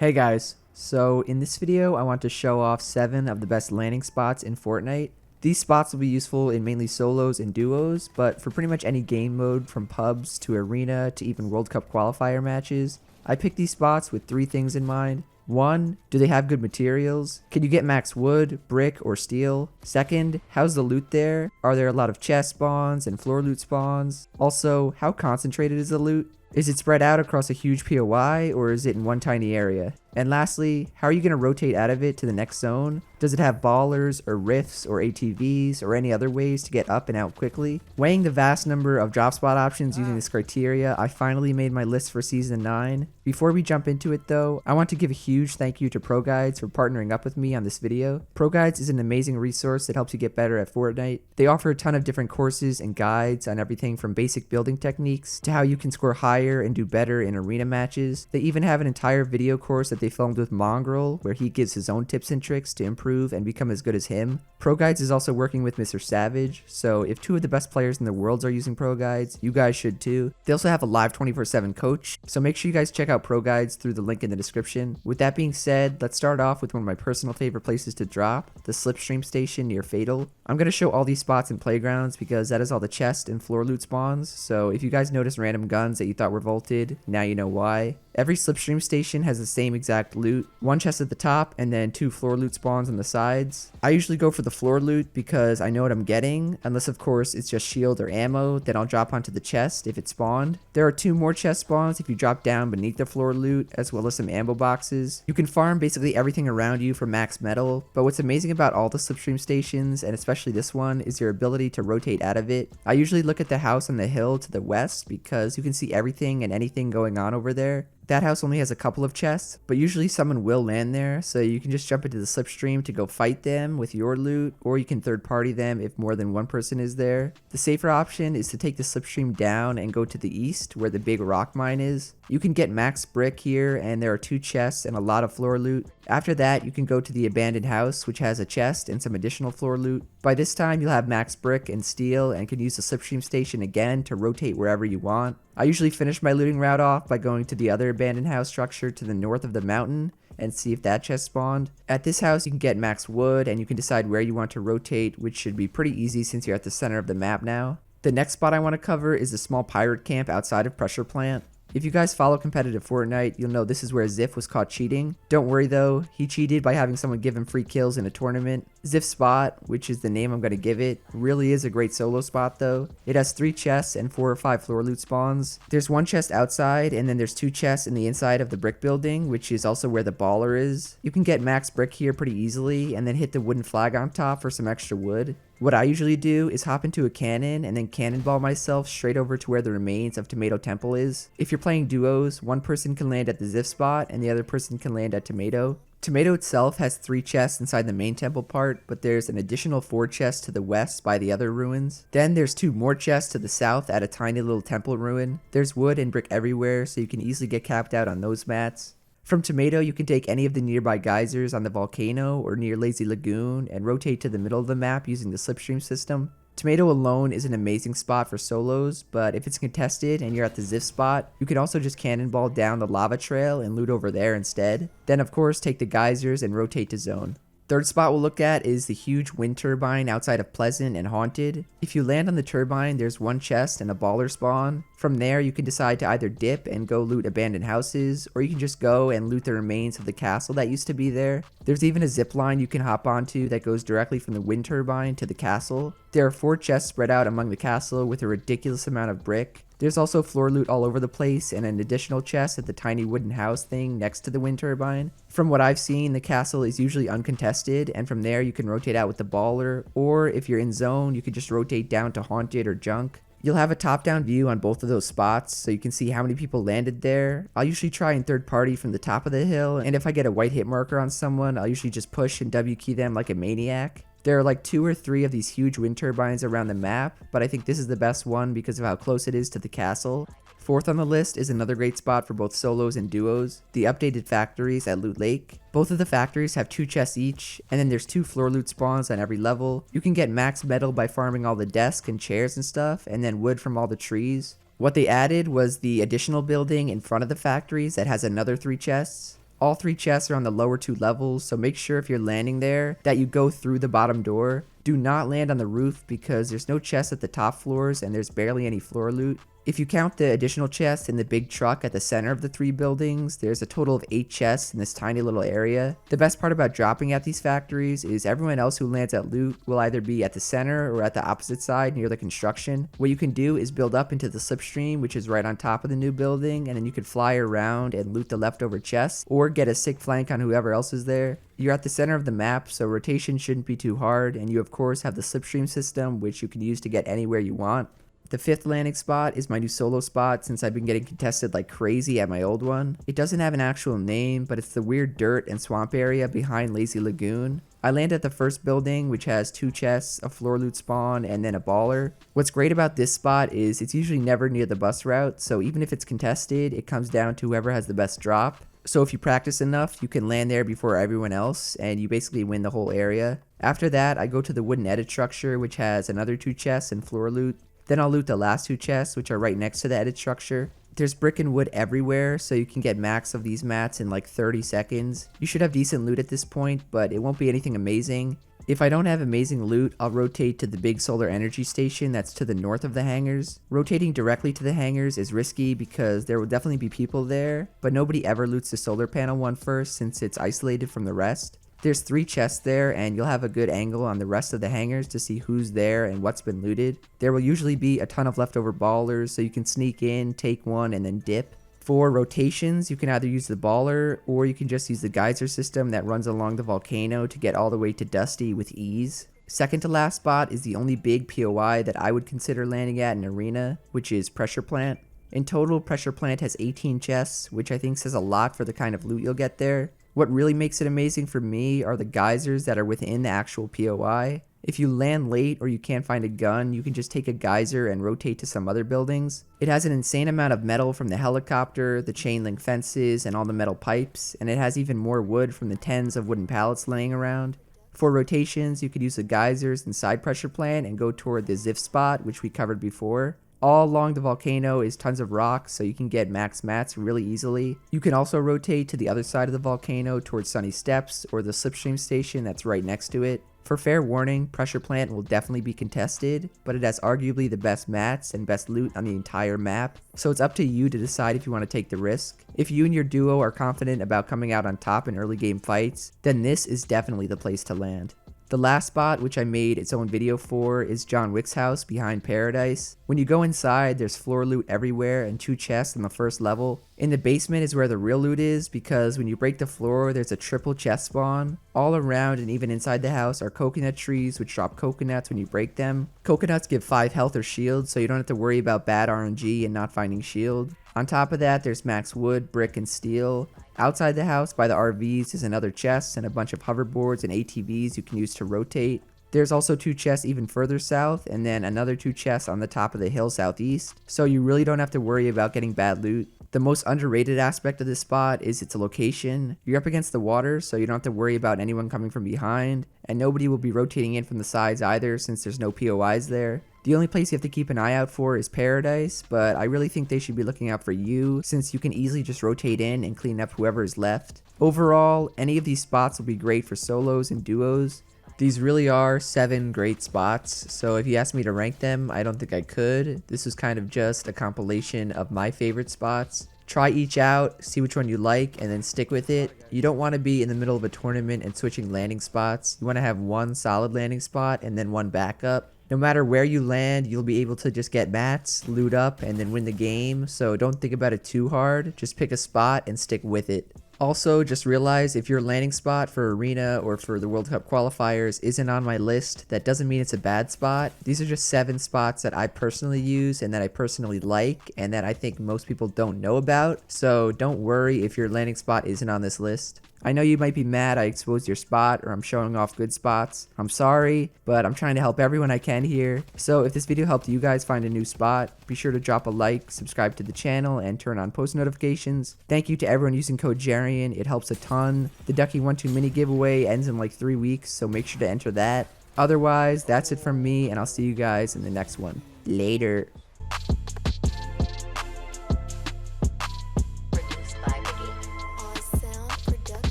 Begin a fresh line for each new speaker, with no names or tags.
Hey guys, so in this video I want to show off 7 of the best landing spots in Fortnite. These spots will be useful in mainly solos and duos, but for pretty much any game mode from pubs to arena to even World Cup qualifier matches. I picked these spots with 3 things in mind. 1. Do they have good materials? Can you get max wood, brick, or steel? 2nd, how's the loot there? Are there a lot of chest spawns and floor loot spawns? Also, how concentrated is the loot? Is it spread out across a huge POI, or is it in one tiny area? And lastly, how are you going to rotate out of it to the next zone? Does it have ballers, or rifts, or ATVs, or any other ways to get up and out quickly? Weighing the vast number of drop spot options using this criteria, I finally made my list for Season 9. Before we jump into it though, I want to give a huge thank you to ProGuides for partnering up with me on this video. ProGuides is an amazing resource that helps you get better at Fortnite. They offer a ton of different courses and guides on everything from basic building techniques to how you can score higher and do better in arena matches. They even have an entire video course that they filmed with Mongrel, where he gives his own tips and tricks to improve and become as good as him. ProGuides is also working with Mr. Savage, so if 2 of the best players in the world are using ProGuides, you guys should too. They also have a live 24/7 coach, so make sure you guys check out ProGuides through the link in the description. With that being said, let's start off with one of my personal favorite places to drop, the Slipstream Station near Fatal. I'm going to show all these spots in playgrounds because that is all the chest and floor loot spawns, so if you guys notice random guns that you thought were vaulted, now you know why. Every Slipstream Station has the same exact loot, 1 chest at the top and then 2 floor loot spawns on the sides. I usually go for the floor loot because I know what I'm getting, unless of course it's just shield or ammo, then I'll drop onto the chest if it spawned. There are 2 more chest spawns if you drop down beneath the floor loot, as well as some ammo boxes. You can farm basically everything around you for max metal, but what's amazing about all the Slipstream Stations, and especially this one, is your ability to rotate out of it. I usually look at the house on the hill to the west because you can see everything and anything going on over there. That house only has a couple of chests, but usually someone will land there, so you can just jump into the slipstream to go fight them with your loot, or you can third party them if more than one person is there. The safer option is to take the slipstream down and go to the east where the big rock mine is. You can get max brick here, and there are 2 chests and a lot of floor loot. After that, you can go to the abandoned house, which has a chest and some additional floor loot. By this time, you'll have max brick and steel and can use the Slipstream Station again to rotate wherever you want. I usually finish my looting route off by going to the other abandoned house structure to the north of the mountain and see if that chest spawned. At this house, you can get max wood and you can decide where you want to rotate, which should be pretty easy since you're at the center of the map now. The next spot I want to cover is the small pirate camp outside of Pressure Plant. If you guys follow competitive Fortnite, you'll know this is where Ziff was caught cheating. Don't worry though, he cheated by having someone give him free kills in a tournament. Ziff's spot, which is the name I'm going to give it, really is a great solo spot though. It has 3 chests and 4 or 5 floor loot spawns. There's 1 chest outside and then there's 2 chests in the inside of the brick building, which is also where the baller is. You can get max brick here pretty easily and then hit the wooden flag on top for some extra wood. What I usually do is hop into a cannon and then cannonball myself straight over to where the remains of Tomato Temple is. If you're playing duos, one person can land at the Ziff spot and the other person can land at Tomato. Tomato itself has 3 chests inside the main temple part, but there's an additional 4 chests to the west by the other ruins. Then there's 2 more chests to the south at a tiny little temple ruin. There's wood and brick everywhere, so you can easily get capped out on those mats. From Tomato, you can take any of the nearby geysers on the volcano or near Lazy Lagoon and rotate to the middle of the map using the slipstream system. Tomato alone is an amazing spot for solos, but if it's contested and you're at the Ziff spot, you can also just cannonball down the lava trail and loot over there instead. Then of course take the geysers and rotate to zone. Third spot we'll look at is the huge wind turbine outside of Pleasant and Haunted. If you land on the turbine, there's 1 chest and a baller spawn. From there, you can decide to either dip and go loot abandoned houses, or you can just go and loot the remains of the castle that used to be there. There's even a zip line you can hop onto that goes directly from the wind turbine to the castle. There are 4 chests spread out among the castle with a ridiculous amount of brick. There's also floor loot all over the place and an additional chest at the tiny wooden house thing next to the wind turbine. From what I've seen, the castle is usually uncontested, and from there you can rotate out with the baller, or if you're in zone, you can just rotate down to Haunted or Junk. You'll have a top-down view on both of those spots, so you can see how many people landed there. I'll usually try and third party from the top of the hill, and if I get a white hit marker on someone, I'll usually just push and W key them like a maniac. There are like 2 or 3 of these huge wind turbines around the map, but I think this is the best one because of how close it is to the castle. 4th on the list is another great spot for both solos and duos, the updated factories at Loot Lake. Both of the factories have 2 chests each, and then there's 2 floor loot spawns on every level. You can get max metal by farming all the desks and chairs and stuff, and then wood from all the trees. What they added was the additional building in front of the factories that has another 3 chests. All 3 chests are on the lower 2 levels, so make sure if you're landing there that you go through the bottom door. Do not land on the roof because there's no chests at the top floors and there's barely any floor loot. If you count the additional chests in the big truck at the center of the 3 buildings, there's a total of 8 chests in this tiny little area. The best part about dropping at these factories is everyone else who lands at loot will either be at the center or at the opposite side near the construction. What you can do is build up into the slipstream, which is right on top of the new building, and then you can fly around and loot the leftover chests or get a sick flank on whoever else is there. You're at the center of the map, so rotation shouldn't be too hard, and you of course have the slipstream system, which you can use to get anywhere you want. The 5th landing spot is my new solo spot since I've been getting contested like crazy at my old one. It doesn't have an actual name, but it's the weird dirt and swamp area behind Lazy Lagoon. I land at the first building, which has 2 chests, a floor loot spawn, and then a baller. What's great about this spot is it's usually never near the bus route, so even if it's contested, it comes down to whoever has the best drop. So if you practice enough, you can land there before everyone else, and you basically win the whole area. After that, I go to the wooden edit structure, which has another 2 chests and floor loot. Then I'll loot the last 2 chests, which are right next to the edit structure. There's brick and wood everywhere, so you can get max of these mats in like 30 seconds. You should have decent loot at this point, but it won't be anything amazing. If I don't have amazing loot, I'll rotate to the big solar energy station that's to the north of the hangars. Rotating directly to the hangars is risky because there will definitely be people there, but nobody ever loots the solar panel one first since it's isolated from the rest. There's 3 chests there, and you'll have a good angle on the rest of the hangars to see who's there and what's been looted. There will usually be a ton of leftover ballers, so you can sneak in, take one, and then dip. For rotations, you can either use the baller, or you can just use the geyser system that runs along the volcano to get all the way to Dusty with ease. Second to last spot is the only big POI that I would consider landing at an arena, which is Pressure Plant. In total, Pressure Plant has 18 chests, which I think says a lot for the kind of loot you'll get there. What really makes it amazing for me are the geysers that are within the actual POI. If you land late or you can't find a gun, you can just take a geyser and rotate to some other buildings. It has an insane amount of metal from the helicopter, the chain link fences, and all the metal pipes, and it has even more wood from the tens of wooden pallets laying around. For rotations, you could use the geysers inside Pressure Plant and go toward the Ziff spot, which we covered before. All along the volcano is tons of rocks, so you can get max mats really easily. You can also rotate to the other side of the volcano towards Sunny Steps or the Slipstream Station that's right next to it. For fair warning, Pressure Plant will definitely be contested, but it has arguably the best mats and best loot on the entire map, so it's up to you to decide if you want to take the risk. If you and your duo are confident about coming out on top in early game fights, then this is definitely the place to land. The last spot, which I made its own video for, is John Wick's house behind Paradise. When you go inside, there's floor loot everywhere and 2 chests on the first level. In the basement is where the real loot is because when you break the floor, there's a triple chest spawn. All around and even inside the house are coconut trees which drop coconuts when you break them. Coconuts give 5 health or shield, so you don't have to worry about bad RNG and not finding shield. On top of that, there's max wood, brick, and steel. Outside the house by the RVs is another chest and a bunch of hoverboards and ATVs you can use to rotate. There's also 2 chests even further south and then another 2 chests on the top of the hill southeast, so you really don't have to worry about getting bad loot. The most underrated aspect of this spot is its location. You're up against the water, so you don't have to worry about anyone coming from behind, and nobody will be rotating in from the sides either since there's no POIs there. The only place you have to keep an eye out for is Paradise, but I really think they should be looking out for you since you can easily just rotate in and clean up whoever is left. Overall, any of these spots will be great for solos and duos. These really are 7 great spots, so if you asked me to rank them, I don't think I could. This is kind of just a compilation of my favorite spots. Try each out, see which one you like, and then stick with it. You don't want to be in the middle of a tournament and switching landing spots. You want to have one solid landing spot and then one backup. No matter where you land, you'll be able to just get mats, loot up, and then win the game, so don't think about it too hard. Just pick a spot and stick with it. Also, just realize if your landing spot for Arena or for the World Cup qualifiers isn't on my list, that doesn't mean it's a bad spot. These are just 7 spots that I personally use and that I personally like and that I think most people don't know about. So don't worry if your landing spot isn't on this list. I know you might be mad I exposed your spot or I'm showing off good spots. I'm sorry, but I'm trying to help everyone I can here. So if this video helped you guys find a new spot, be sure to drop a like, subscribe to the channel, and turn on post notifications. Thank you to everyone using code Jarian. It helps a ton. The Ducky12 mini giveaway ends in like 3 weeks, so make sure to enter that. Otherwise, that's it from me, and I'll see you guys in the next one. Later.